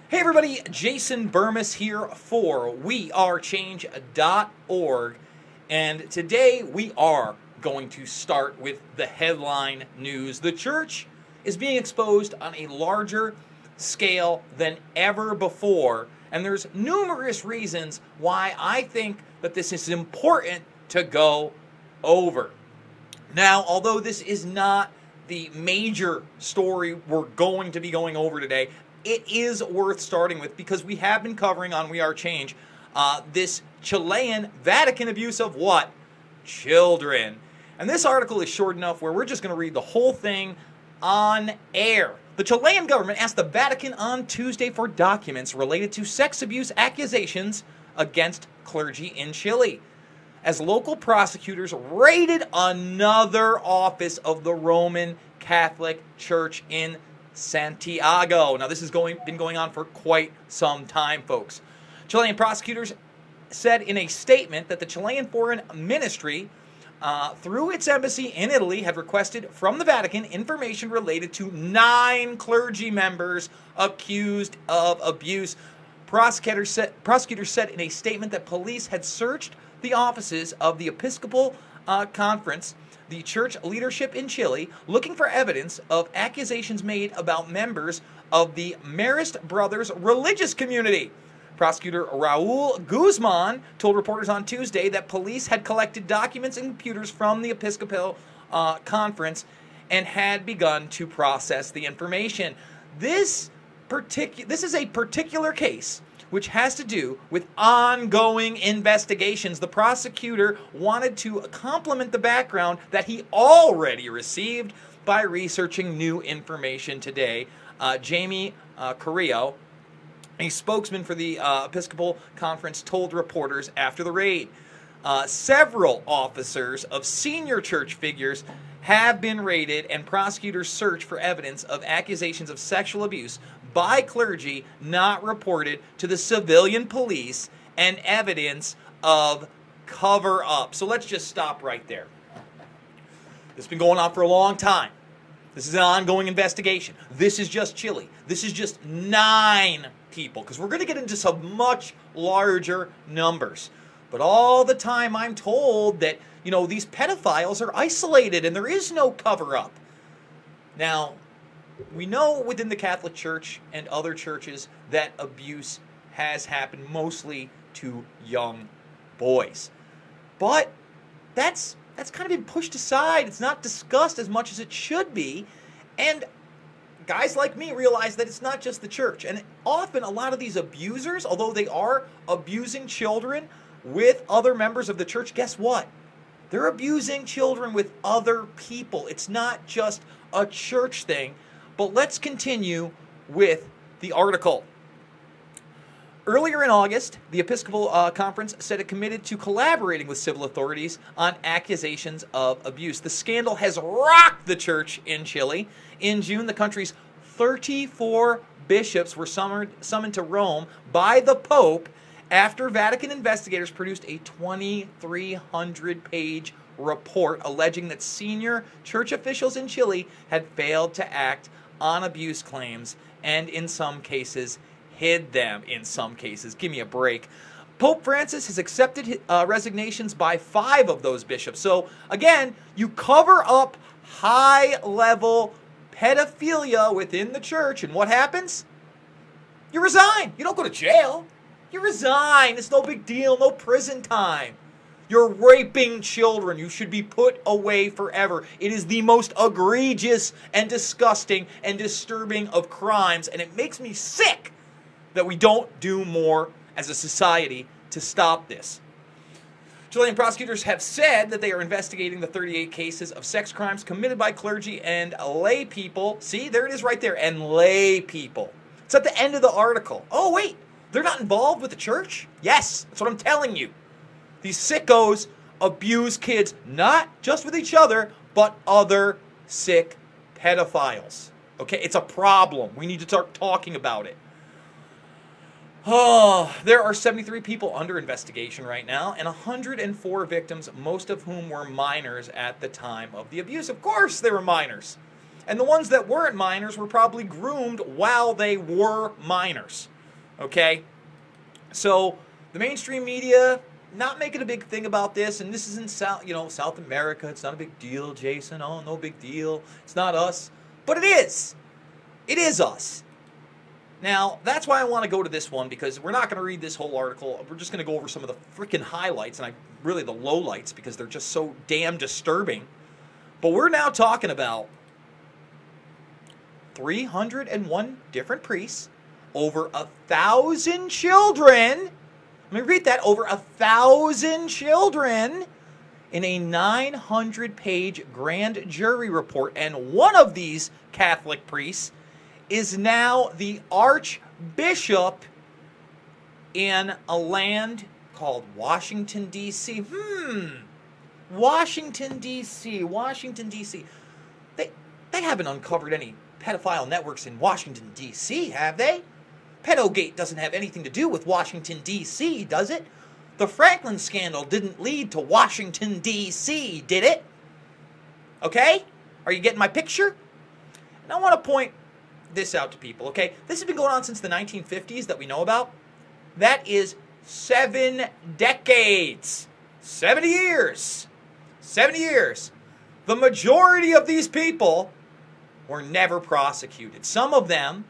Hey everybody, Jason Burmis here for wearechange.org, and today we are going to start with the headline news. The church is being exposed on a larger scale than ever before, and there's numerous reasons why I think that this is important to go over. Now, although this is not the major story we're going to be going over today, it is worth starting with because we have been covering on We Are Change this Chilean Vatican abuse of what? Children. And this article is short enough where we're just going to read the whole thing on air. The Chilean government asked the Vatican on Tuesday for documents related to sex abuse accusations against clergy in Chile, as local prosecutors raided another office of the Roman Catholic Church in Santiago. Now, this has been going on for quite some time, folks. Chilean prosecutors said in a statement that the Chilean Foreign Ministry, through its embassy in Italy, had requested from the Vatican information related to 9 clergy members accused of abuse. Prosecutors said in a statement that police had searched the offices of the Episcopal Conference, the church leadership in Chile, looking for evidence of accusations made about members of the Marist brothers religious community. Prosecutor Raul Guzman told reporters on Tuesday that police had collected documents and computers from the Episcopal Conference and had begun to process the information. This is a particular case which has to do with ongoing investigations. The prosecutor wanted to complement the background that he already received by researching new information today. Jamie Carrillo, a spokesman for the Episcopal Conference, told reporters after the raid. Several officers of senior church figures have been raided, and prosecutors search for evidence of accusations of sexual abuse by clergy not reported to the civilian police and evidence of cover-up. So let's just stop right there. This has been going on for a long time. This is an ongoing investigation. This is just Chile. This is just 9 people, because we're going to get into some much larger numbers. But all the time I'm told that, these pedophiles are isolated and there is no cover-up. Now, we know within the Catholic Church and other churches that abuse has happened mostly to young boys. But that's kind of been pushed aside. It's not discussed as much as it should be. And guys like me realize that it's not just the church. And often a lot of these abusers, although they are abusing children with other members of the church, guess what? They're abusing children with other people. It's not just a church thing. But let's continue with the article. Earlier in August, the Episcopal Conference said it committed to collaborating with civil authorities on accusations of abuse. The scandal has rocked the church in Chile. In June, the country's 34 bishops were summoned to Rome by the Pope after Vatican investigators produced a 2,300-page report alleging that senior church officials in Chile had failed to act on abuse claims and, in some cases, hid them. In some cases. Give me a break. Pope Francis has accepted resignations by 5 of those bishops. So, again, you cover up high-level pedophilia within the church, and what happens? You resign. You don't go to jail. You resign. It's no big deal. No prison time. You're raping children. You should be put away forever. It is the most egregious and disgusting and disturbing of crimes, and it makes me sick that we don't do more as a society to stop this. Chilean prosecutors have said that they are investigating the 38 cases of sex crimes committed by clergy and lay people. See, there it is right there, and lay people. It's at the end of the article. Oh, wait, they're not involved with the church? Yes, that's what I'm telling you. These sickos abuse kids, not just with each other, but other sick pedophiles. Okay, it's a problem. We need to start talking about it. Oh, there are 73 people under investigation right now, and 104 victims, most of whom were minors at the time of the abuse. Of course they were minors. And the ones that weren't minors were probably groomed while they were minors. Okay? So the mainstream media not making a big thing about this, and this is in South America. It's not a big deal, Jason. Oh, no big deal. It's not us. But it is. It is us. Now, that's why I want to go to this one, because we're not going to read this whole article. We're just going to go over some of the freaking highlights, and really the lowlights, because they're just so damn disturbing. But we're now talking about 301 different priests, over 1,000 children. Let me read that. Over 1,000 children in a 900-page grand jury report. And one of these Catholic priests is now the Archbishop in a land called Washington, D.C. Washington, D.C. They haven't uncovered any pedophile networks in Washington, D.C., have they? Pedogate doesn't have anything to do with Washington, D.C., does it? The Franklin scandal didn't lead to Washington, D.C., did it? Okay? Are you getting my picture? And I want to point this out to people, okay? This has been going on since the 1950s that we know about. That is 7 decades. 70 years. 70 years. The majority of these people were never prosecuted. Some of them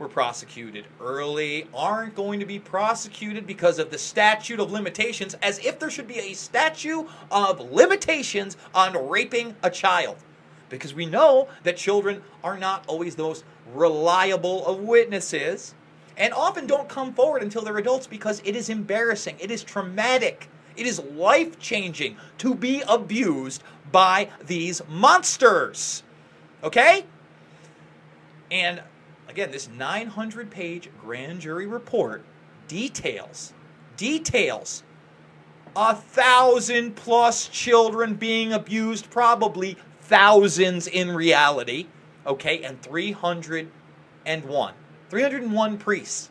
were prosecuted early, aren't going to be prosecuted because of the statute of limitations, as if there should be a statute of limitations on raping a child. Because we know that children are not always the most reliable of witnesses, and often don't come forward until they're adults, because it is embarrassing, it is traumatic, it is life-changing to be abused by these monsters. Okay? And again, this 900-page grand jury report details 1,000+ children being abused, probably thousands in reality, okay, and 301 priests.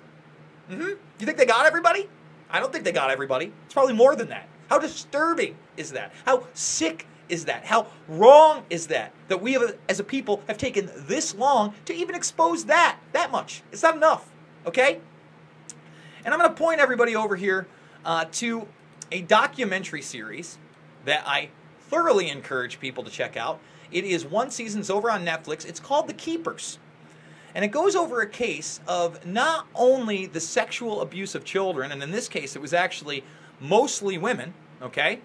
You think they got everybody? I don't think they got everybody. It's probably more than that. How disturbing is that? How sick is that? How wrong is that? That we as a people have taken this long to even expose that much. It's not enough, okay? And I'm going to point everybody over here to a documentary series that I thoroughly encourage people to check out. It is 1 season, it's over on Netflix. It's called The Keepers. And it goes over a case of not only the sexual abuse of children, and in this case it was actually mostly women, okay?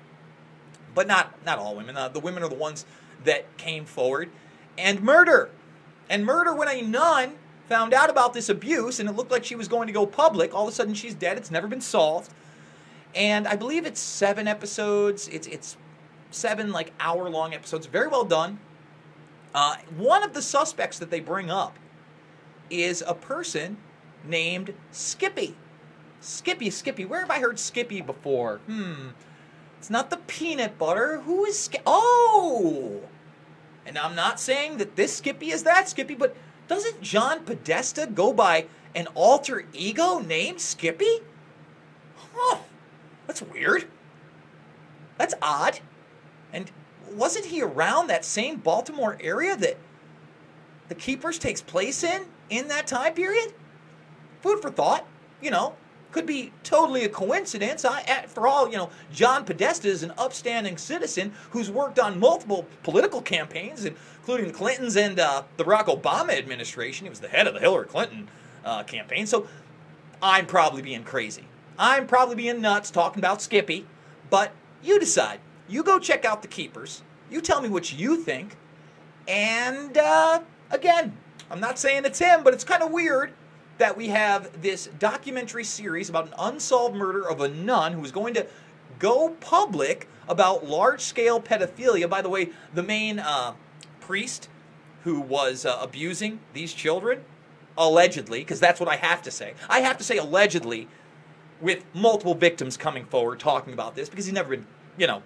But not all women. The women are the ones that came forward. And murder. And murder when a nun found out about this abuse, and it looked like she was going to go public. All of a sudden she's dead. It's never been solved. And I believe it's 7 episodes. It's 7 like hour-long episodes. Very well done. One of the suspects that they bring up is a person named Skippy. Skippy. Where have I heard Skippy before? It's not the peanut butter. Who is Skippy? Oh! And I'm not saying that this Skippy is that Skippy, but doesn't John Podesta go by an alter ego named Skippy? Huh. That's weird. That's odd. And wasn't he around that same Baltimore area that The Keepers takes place in that time period? Food for thought, Could be totally a coincidence. For all, John Podesta is an upstanding citizen who's worked on multiple political campaigns, including the Clintons and the Barack Obama administration. He was the head of the Hillary Clinton campaign. So I'm probably being crazy. I'm probably being nuts talking about Skippy. But you decide. You go check out The Keepers. You tell me what you think. And again, I'm not saying it's him, but it's kind of weird that we have this documentary series about an unsolved murder of a nun who was going to go public about large-scale pedophilia. By the way, the main priest who was abusing these children, allegedly, because that's what I have to say. I have to say allegedly, with multiple victims coming forward talking about this, because he's never been,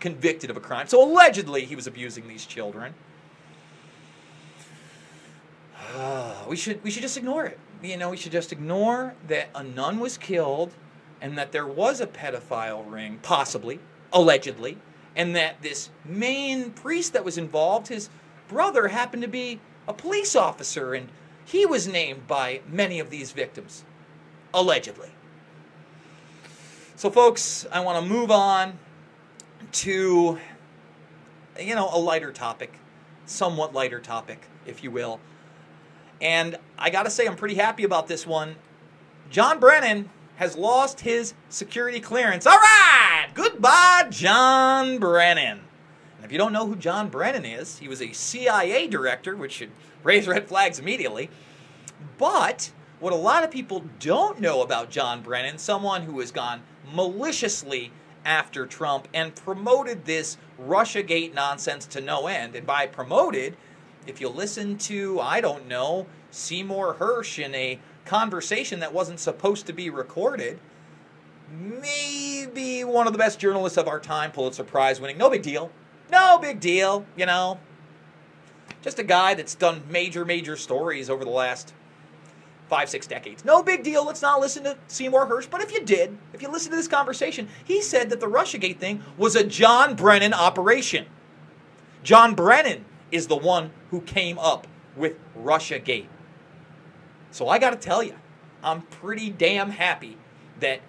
convicted of a crime. So allegedly, he was abusing these children. We should just ignore it. We should just ignore that a nun was killed and that there was a pedophile ring, possibly, allegedly, and that this main priest that was involved, his brother happened to be a police officer, and he was named by many of these victims. Allegedly. So, folks, I want to move on to, a lighter topic, somewhat lighter topic, if you will. And I got to say, I'm pretty happy about this one. John Brennan has lost his security clearance. All right! Goodbye, John Brennan. And if you don't know who John Brennan is, he was a CIA director, which should raise red flags immediately. But what a lot of people don't know about John Brennan, someone who has gone maliciously after Trump and promoted this Russiagate nonsense to no end. And by promoted, if you listen to, I don't know, Seymour Hersh in a conversation that wasn't supposed to be recorded, maybe one of the best journalists of our time, Pulitzer Prize winning, no big deal. No big deal, Just a guy that's done major stories over the last 5-6 decades. No big deal. Let's not listen to Seymour Hersh. But if you listen to this conversation, he said that the Russiagate thing was a John Brennan operation. John Brennan is the one who came up with Russiagate. So I got to tell you, I'm pretty damn happy that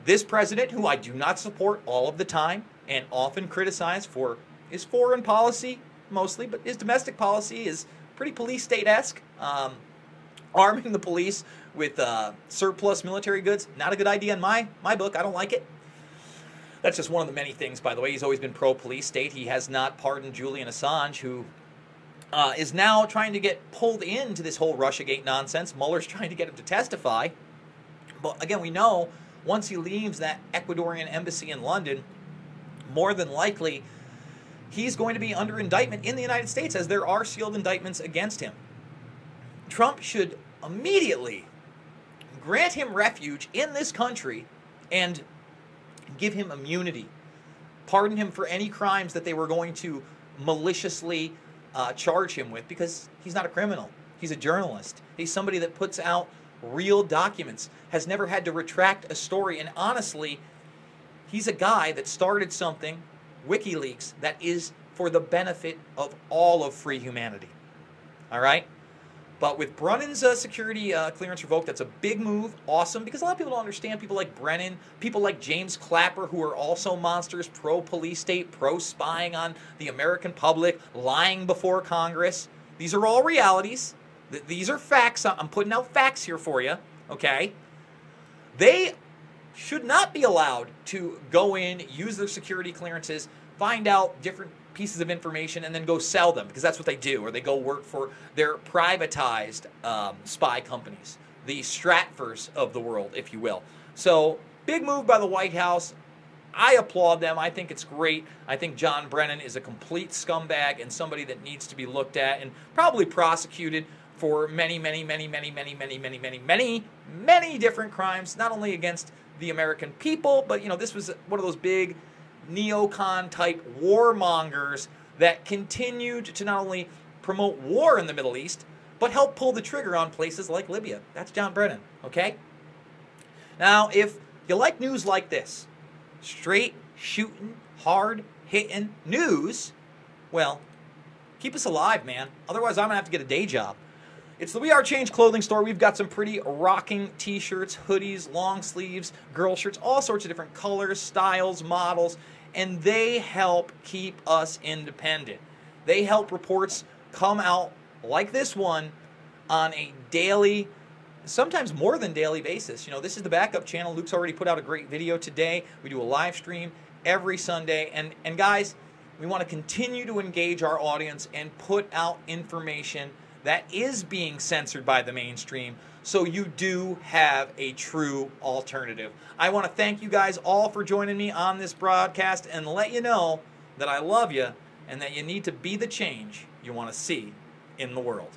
this president, who I do not support all of the time and often criticize for his foreign policy mostly, but his domestic policy is pretty police state-esque. Arming the police with surplus military goods, not a good idea in my book. I don't like it. That's just one of the many things, by the way. He's always been pro-police state. He has not pardoned Julian Assange, who is now trying to get pulled into this whole Russiagate nonsense. Mueller's trying to get him to testify. But again, we know once he leaves that Ecuadorian embassy in London, more than likely he's going to be under indictment in the United States, as there are sealed indictments against him. Trump should immediately grant him refuge in this country and give him immunity. Pardon him for any crimes that they were going to maliciously charge him with, because he's not a criminal. He's a journalist. He's somebody that puts out real documents, has never had to retract a story, and honestly, he's a guy that started something, WikiLeaks, that is for the benefit of all of free humanity. All right? But with Brennan's security clearance revoked, that's a big move. Awesome. Because a lot of people don't understand. People like Brennan, people like James Clapper, who are also monsters, pro-police state, pro-spying on the American public, lying before Congress. These are all realities. These are facts. I'm putting out facts here for you. Okay? They should not be allowed to go in, use their security clearances, find out different pieces of information, and then go sell them, because that's what they do, or they go work for their privatized spy companies, the Stratfors of the world, if you will. So, big move by the White House. I applaud them. I think it's great. I think John Brennan is a complete scumbag and somebody that needs to be looked at and probably prosecuted for many different crimes, not only against the American people, but, this was one of those big neocon-type warmongers that continued to not only promote war in the Middle East, but help pull the trigger on places like Libya. That's John Brennan, okay? Now, if you like news like this, straight, shooting, hard-hitting news, well, keep us alive, man. Otherwise, I'm going to have to get a day job. It's the We Are Change clothing store. We've got some pretty rocking t-shirts, hoodies, long sleeves, girl shirts, all sorts of different colors, styles, models, and they help keep us independent. They help reports come out like this one on a daily, sometimes more than daily basis. This is the backup channel. Luke's already put out a great video today. We do a live stream every Sunday. And guys, we want to continue to engage our audience and put out information that is being censored by the mainstream, so you do have a true alternative. I want to thank you guys all for joining me on this broadcast and let you know that I love you and that you need to be the change you want to see in the world.